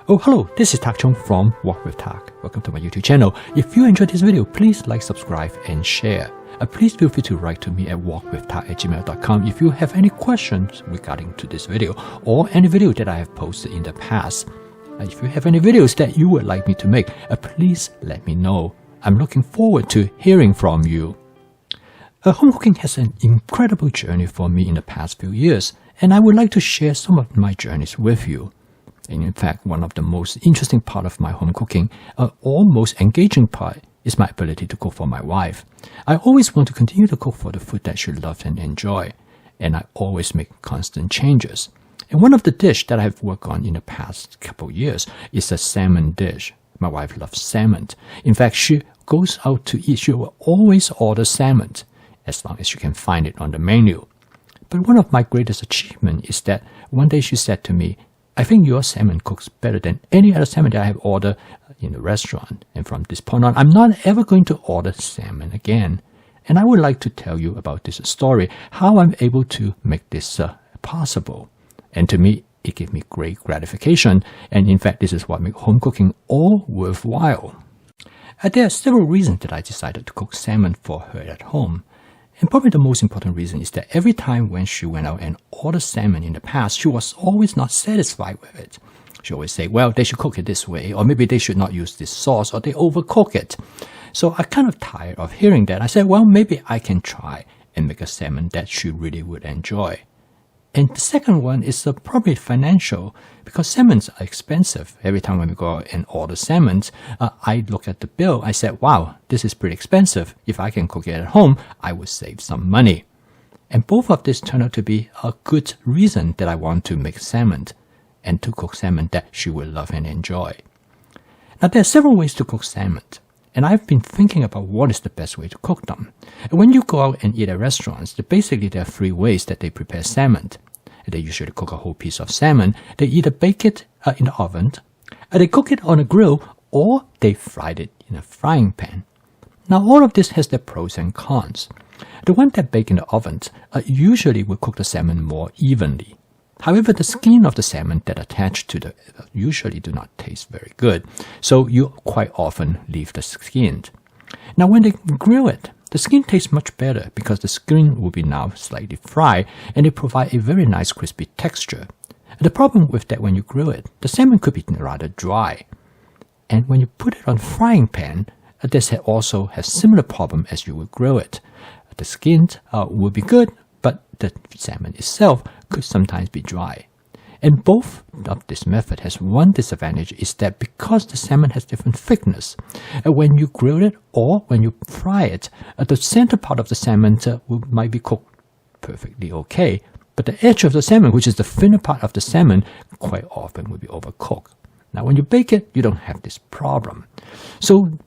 Oh, hello, this is Tak Chung from Walk with Tak. Welcome to my YouTube channel. If you enjoyed this video, please like, subscribe, and share. Please feel free to write to me at walkwithtak@gmail.com if you have any questions regarding to this video or any video that I have posted in the past. If you have any videos that you would like me to make, please let me know. I'm looking forward to hearing from you. Home cooking has an incredible journey for me in the past few years, and I would like to share some of my journeys with you. And in fact, one of the most interesting part of my home cooking, or most engaging part, is my ability to cook for my wife. I always want to continue to cook for the food that she loves and enjoy, and I always make constant changes. And one of the dish that I've worked on in the past couple years is a salmon dish. My wife loves salmon. In fact, she goes out to eat, she will always order salmon, as long as you can find it on the menu. But one of my greatest achievements is that one day she said to me, "I think your salmon cooks better than any other salmon that I have ordered in the restaurant. And from this point on, I'm not ever going to order salmon again." And I would like to tell you about this story, how I'm able to make this possible. And to me, it gave me great gratification. And in fact, this is what makes home cooking all worthwhile. There are several reasons that I decided to cook salmon for her at home. And probably the most important reason is that every time when she went out and ordered salmon in the past, she was always not satisfied with it. She always say, well, they should cook it this way, or maybe they should not use this sauce, or they overcook it. So I kind of tired of hearing that. I said, well, maybe I can try and make a salmon that she really would enjoy. And the second one is probably financial, because salmons are expensive. Every time when we go out and order salmon, I look at the bill. I said, wow, this is pretty expensive. If I can cook it at home, I would save some money. And both of this turned out to be a good reason that I want to make salmon and to cook salmon that she will love and enjoy. Now, there are several ways to cook salmon. And I've been thinking about what is the best way to cook them. And when you go out and eat at restaurants, basically there are three ways that they prepare salmon. They usually cook a whole piece of salmon. They either bake it in the oven, they cook it on a grill, or they fry it in a frying pan. Now, all of this has their pros and cons. The one that bake in the oven usually will cook the salmon more evenly. However, the skin of the salmon that attach to the usually do not taste very good, so you quite often leave the skin. Now, when they grill it, the skin tastes much better because the skin will be now slightly fried and they provide a very nice crispy texture. The problem with that, when you grill it, the salmon could be rather dry. And when you put it on frying pan, this also has similar problem as you would grill it. The skin will be good, but the salmon itself could sometimes be dry. And both of this method has one disadvantage, is that because the salmon has different thickness, when you grill it or when you fry it, the center part of the salmon might be cooked perfectly okay, but the edge of the salmon, which is the thinner part of the salmon, quite often will be overcooked. Now, when you bake it, you don't have this problem. So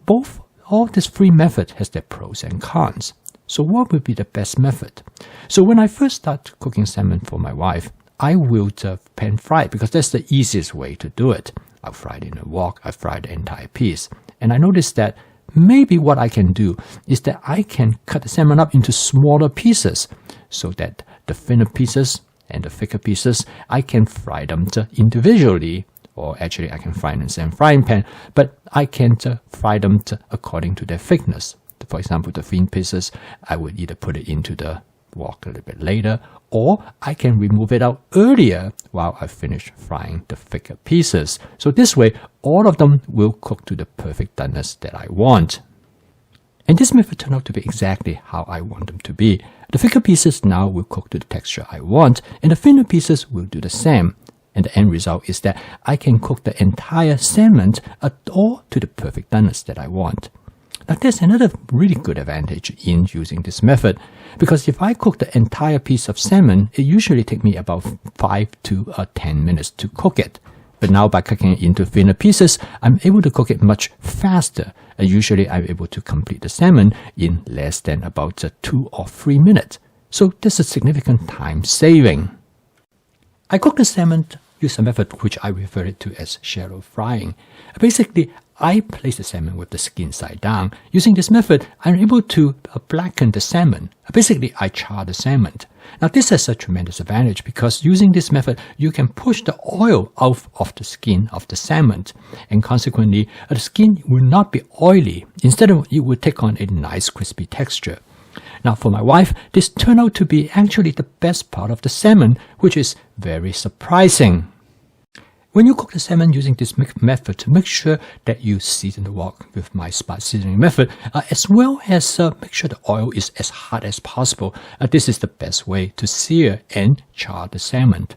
all these three methods has their pros and cons. So what would be the best method? So when I first started cooking salmon for my wife, I will pan fry it because that's the easiest way to do it. I'll fry it in a wok, I fry the entire piece. And I noticed that maybe what I can do is that I can cut the salmon up into smaller pieces so that the thinner pieces and the thicker pieces, I can fry them individually. Or actually, I can fry them in the same frying pan, but I can fry them according to their thickness. For example, the thin pieces, I would either put it into the wok a little bit later, or I can remove it out earlier while I finish frying the thicker pieces. So this way, all of them will cook to the perfect doneness that I want. And this method turned out to be exactly how I want them to be. The thicker pieces now will cook to the texture I want, and the thinner pieces will do the same. And the end result is that I can cook the entire salmon all to the perfect doneness that I want. Now, there's another really good advantage in using this method, because if I cook the entire piece of salmon, it usually takes me about 5 to 10 minutes to cook it. But now by cutting it into thinner pieces, I'm able to cook it much faster. Usually I'm able to complete the salmon in less than about 2 or 3 minutes. So this is significant time saving. I cook the salmon use a method which I refer to as shallow frying. Basically, I place the salmon with the skin side down. Using this method, I'm able to blacken the salmon. Basically, I char the salmon. Now this has a tremendous advantage because using this method, you can push the oil out of the skin of the salmon, and consequently, the skin will not be oily. Instead, it will take on a nice crispy texture. Now for my wife, this turned out to be actually the best part of the salmon, which is very surprising. When you cook the salmon using this method, make sure that you season the wok with my spot seasoning method, as well as make sure the oil is as hot as possible. This is the best way to sear and char the salmon.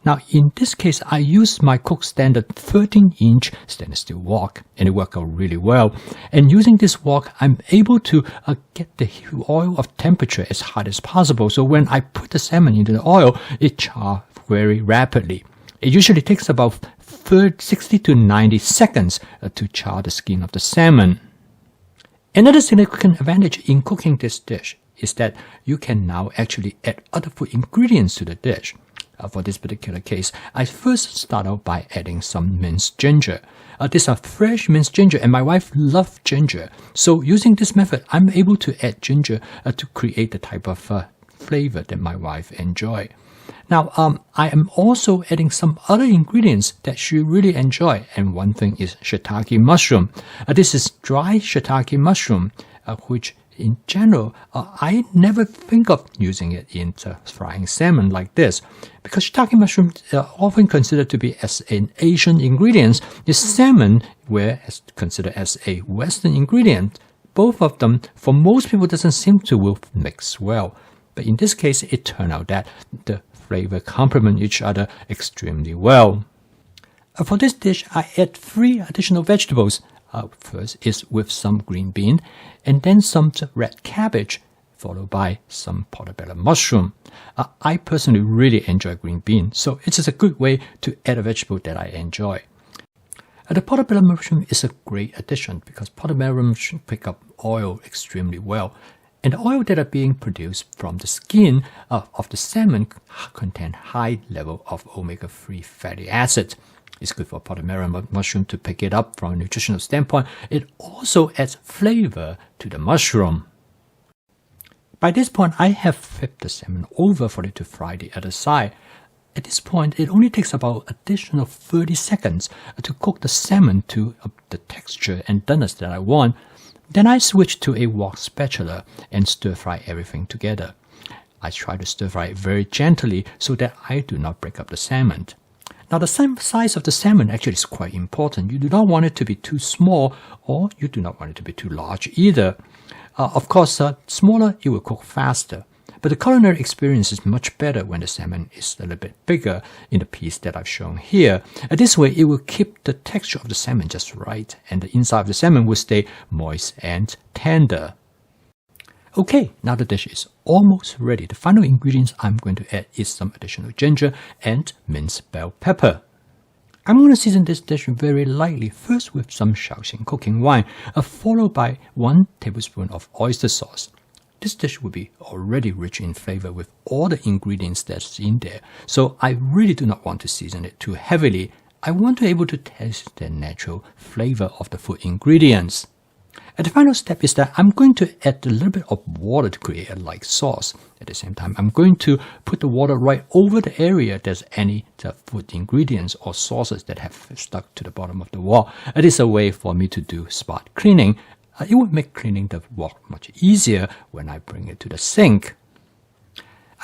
Now in this case, I used my Cook Standard 13-inch stainless steel wok, and it worked out really well. And using this wok, I'm able to get the oil of temperature as hot as possible. So when I put the salmon into the oil, it chars very rapidly. It usually takes about 60 to 90 seconds to char the skin of the salmon. Another significant advantage in cooking this dish is that you can now actually add other food ingredients to the dish. For this particular case, I first start out by adding some minced ginger. These are fresh minced ginger, and my wife loves ginger. So using this method, I'm able to add ginger to create the type of flavor that my wife enjoys. Now, I am also adding some other ingredients that she really enjoys, and one thing is shiitake mushroom. This is dry shiitake mushroom, which in general, I never think of using it in frying salmon like this, because shiitake mushroom are often considered to be as an Asian ingredient. The salmon were considered as a Western ingredient. Both of them, for most people, doesn't seem to mix well. But in this case, it turned out that the flavor complement each other extremely well. For this dish, I add 3 additional vegetables. First is with some green bean, and then some red cabbage, followed by some portobello mushroom. I personally really enjoy green bean, so it is a good way to add a vegetable that I enjoy. The portobello mushroom is a great addition because portobello mushroom pick up oil extremely well. And the oil that are being produced from the skin of the salmon contain high level of omega-3 fatty acid. It's good for portobello mushroom to pick it up from a nutritional standpoint. It also adds flavor to the mushroom. By this point, I have flipped the salmon over for it to fry the other side. At this point, it only takes about additional 30 seconds to cook the salmon to the texture and doneness that I want. Then I switch to a wok spatula and stir fry everything together. I try to stir fry it very gently so that I do not break up the salmon. Now the size of the salmon actually is quite important. You do not want it to be too small, or you do not want it to be too large either. Of course, smaller, it will cook faster. But the culinary experience is much better when the salmon is a little bit bigger in the piece that I've shown here. This way, it will keep the texture of the salmon just right, and the inside of the salmon will stay moist and tender. Okay, now the dish is almost ready. The final ingredients I'm going to add is some additional ginger and minced bell pepper. I'm going to season this dish very lightly, first with some Shaoxing cooking wine, followed by 1 tablespoon of oyster sauce. This dish will be already rich in flavor with all the ingredients that's in there, so I really do not want to season it too heavily. I want to be able to taste the natural flavor of the food ingredients. And the final step is that I'm going to add a little bit of water to create a light sauce. At the same time, I'm going to put the water right over the area there's any food ingredients or sauces that have stuck to the bottom of the wok. It is a way for me to do spot cleaning. It will make cleaning the wok much easier when I bring it to the sink.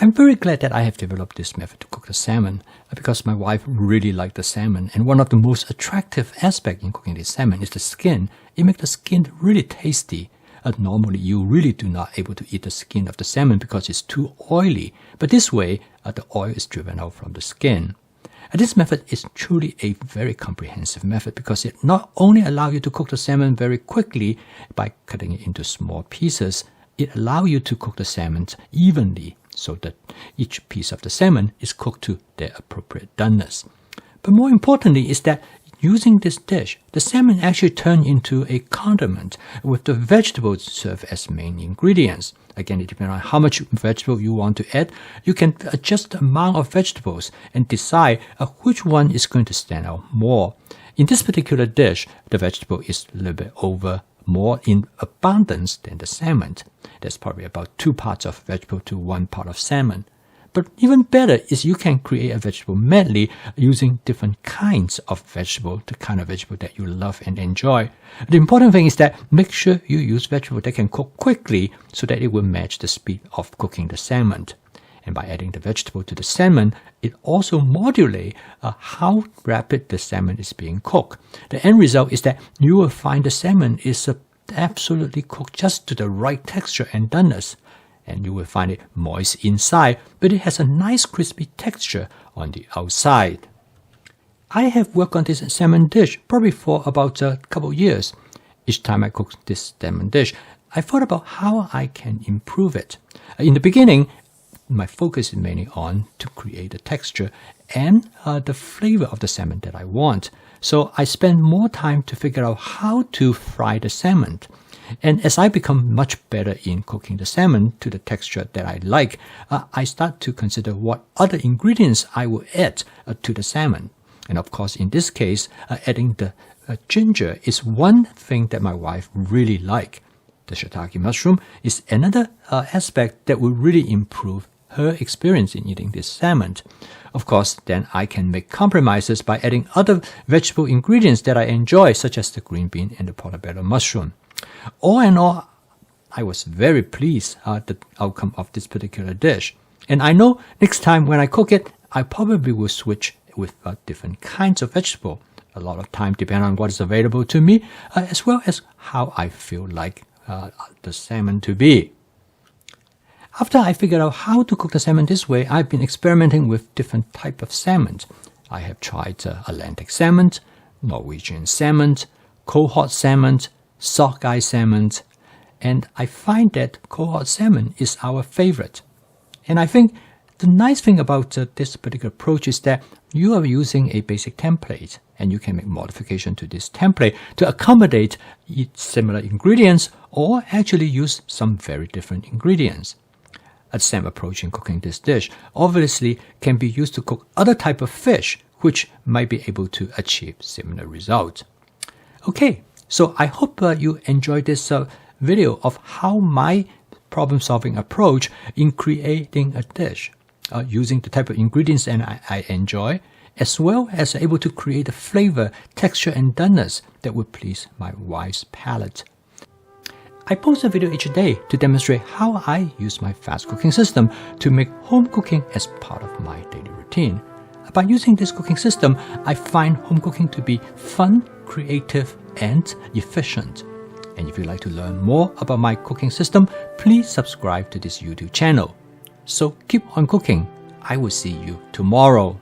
I'm very glad that I have developed this method to cook the salmon because my wife really liked the salmon, and one of the most attractive aspects in cooking the salmon is the skin. It makes the skin really tasty. Normally, you really do not able to eat the skin of the salmon because it's too oily, but this way, the oil is driven out from the skin. This method is truly a very comprehensive method because it not only allows you to cook the salmon very quickly by cutting it into small pieces, it allows you to cook the salmon evenly so that each piece of the salmon is cooked to their appropriate doneness. But more importantly is that using this dish, the salmon actually turns into a condiment with the vegetables served as main ingredients. Again, it depends on how much vegetable you want to add. You can adjust the amount of vegetables and decide which one is going to stand out more. In this particular dish, the vegetable is a little bit more in abundance than the salmon. There's probably about 2 parts of vegetable to 1 part of salmon. But even better is you can create a vegetable medley using different kinds of vegetable, the kind of vegetable that you love and enjoy. The important thing is that make sure you use vegetable that can cook quickly so that it will match the speed of cooking the salmon. And by adding the vegetable to the salmon, it also modulates how rapid the salmon is being cooked. The end result is that you will find the salmon is absolutely cooked just to the right texture and doneness. And you will find it moist inside, but it has a nice crispy texture on the outside. I have worked on this salmon dish probably for about a couple years. Each time I cook this salmon dish, I thought about how I can improve it. In the beginning, my focus is mainly on to create the texture and the flavor of the salmon that I want. So I spend more time to figure out how to fry the salmon. And as I become much better in cooking the salmon to the texture that I like, I start to consider what other ingredients I will add to the salmon. And of course, in this case, adding the ginger is one thing that my wife really likes. The shiitake mushroom is another aspect that will really improve her experience in eating this salmon. Of course, then I can make compromises by adding other vegetable ingredients that I enjoy, such as the green bean and the portobello mushroom. All in all, I was very pleased at the outcome of this particular dish. And I know next time when I cook it, I probably will switch with different kinds of vegetable. A lot of time depending on what is available to me, as well as how I feel like the salmon to be. After I figured out how to cook the salmon this way, I've been experimenting with different types of salmon. I have tried Atlantic salmon, Norwegian salmon, cohort salmon, sockeye salmon, and I find that cohort salmon is our favorite. And I think the nice thing about this particular approach is that you are using a basic template, and you can make modification to this template to accommodate similar ingredients or actually use some very different ingredients. A same approach in cooking this dish obviously can be used to cook other type of fish which might be able to achieve similar results. Okay, so I hope you enjoyed this video of how my problem-solving approach in creating a dish using the type of ingredients and I enjoy, as well as able to create a flavor, texture, and doneness that will please my wife's palate. I post a video each day to demonstrate how I use my fast cooking system to make home cooking as part of my daily routine. By using this cooking system, I find home cooking to be fun, creative, and efficient. And if you'd like to learn more about my cooking system, please subscribe to this YouTube channel. So keep on cooking. I will see you tomorrow.